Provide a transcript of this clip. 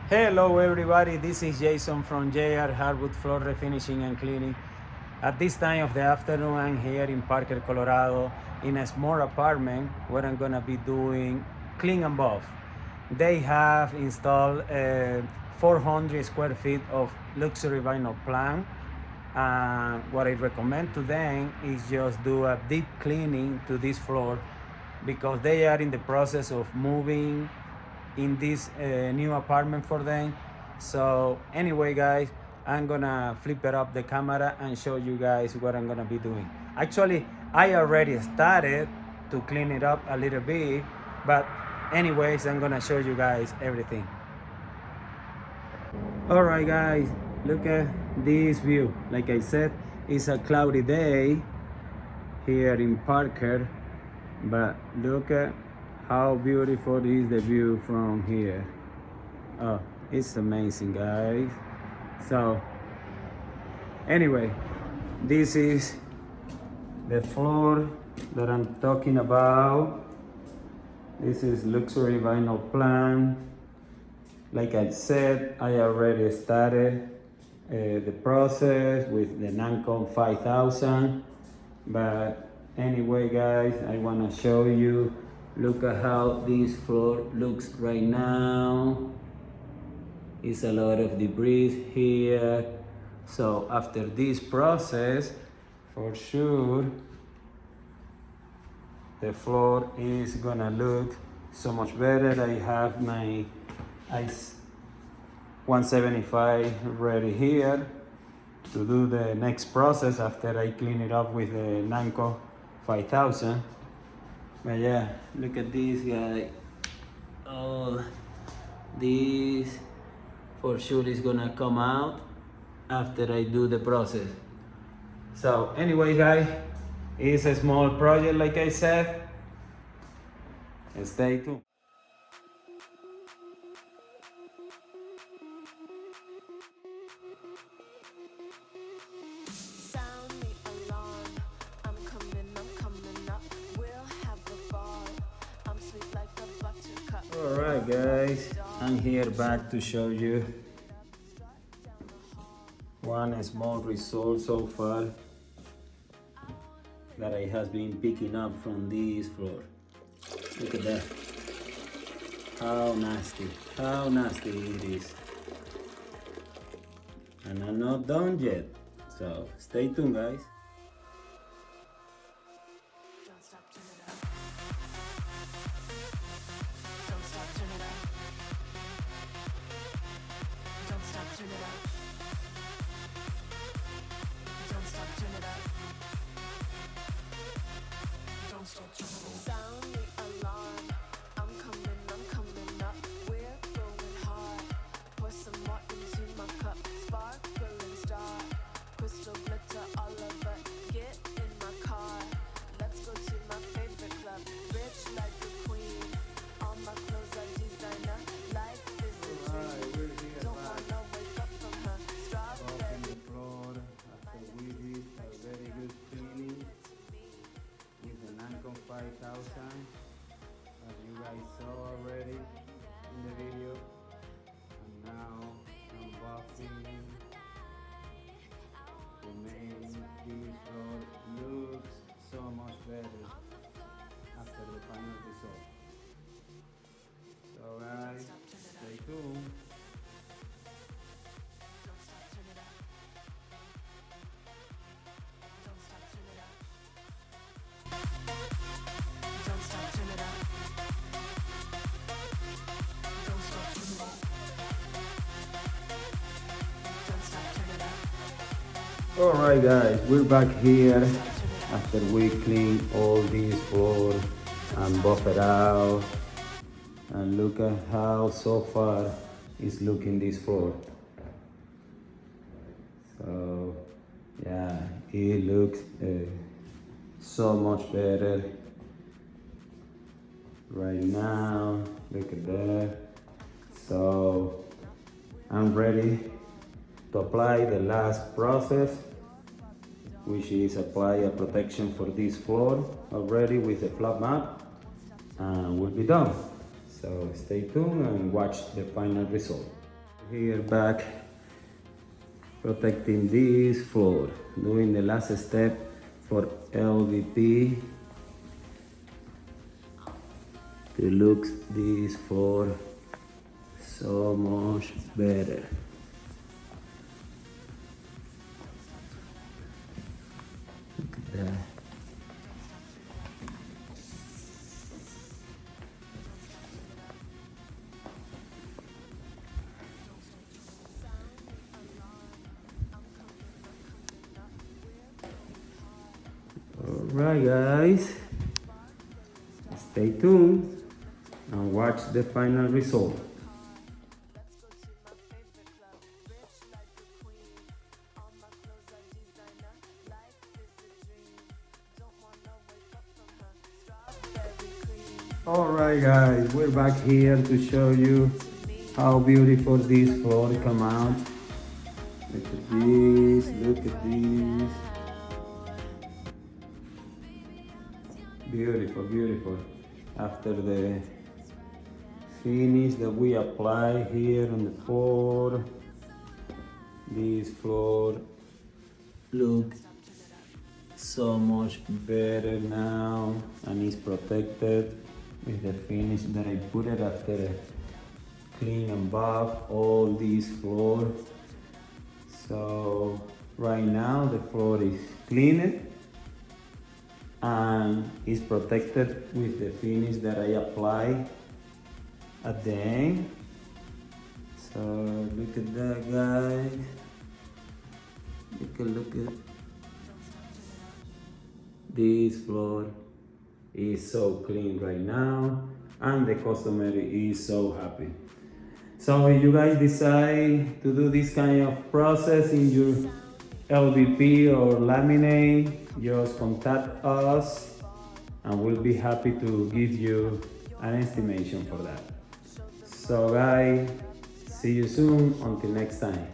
Hello everybody, this is Jason from IJ.R Hardwood Floor Refinishing and Cleaning. At this time of the afternoon, I'm here in Parker, Colorado, in a small apartment where I'm gonna be doing clean and buff. They have installed 400 square feet of luxury vinyl plank. What I recommend to them is just do a deep cleaning to this floor because they are in the process of moving in this new apartment for them. So anyway guys, I'm gonna flip it up the camera and show you guys what I'm gonna be doing. Actually, I already started to clean it up a little bit, but anyways, I'm gonna show you guys everything. All right guys, look at this view. Like I said, it's a cloudy day here in Parker, but look at how beautiful is the view from here. Oh, it's amazing guys. So anyway, this is the floor that I'm talking about. This is luxury vinyl plank. Like I said, I already started the process with the Nancon 5000, but anyway guys, I want to show you. Look at how this floor looks right now. It's a lot of debris here. So after this process, for sure, the floor is gonna look so much better. I have my ice 175 ready here to do the next process after I clean it up with the Nancon 5000. But yeah, look at this guy. Oh, this for sure is gonna come out after I do the process. So anyway guys, it's a small project like I said. Stay tuned. Alright guys, I'm here back to show you one small result so far that I has been picking up from this floor. Look at that. How nasty it is. And I'm not done yet, so stay tuned guys. Sound the alarm. I'm coming up. We're going hard. Pour some more into my cup. Sparkling star. Crystal glitter all over. Get in my car. Let's go to my favorite club. Rich like a queen. All my clothes are designer. Life is a dream. Don't wanna wake up from her. Strawberry Floor after we did a very good cleaning with the Nancon 5000, as you guys saw already in the video. And now I'm buffing to make this floor looks so much better after the final result. So guys, stay tuned. Alright guys, we're back here after we clean all this floor and buff it out, and look at how so far is looking this floor. So yeah, it looks so much better right now. Look at that. So I'm ready to apply the last process, which is apply a protection for this floor already with a flat mat, and we'll be done. So stay tuned and watch the final result. Here back, protecting this floor, doing the last step for LVP to look this floor so much better. Look at that. Alright guys, stay tuned and watch the final result. Let's go to my favorite club. Rich like a queen. All my clothes are designer. Life is a dream. Don't wanna wake up from her. Strawberry cream. Alright guys, we're back here to show you how beautiful this floor come out. Look at this, look at this. Beautiful, beautiful. After the finish that we apply here on the floor, this floor look so much better now, and it's protected with the finish that I put it after clean and buff all this floor. So right now the floor is cleaned and is protected with the finish that I apply at the end. So look at that guys. Look at this floor is so clean right now, and the customer is so happy. So if you guys decide to do this kind of process in your LVP or laminate, just contact us and we'll be happy to give you an estimation for that. So guys, see you soon. Until next time.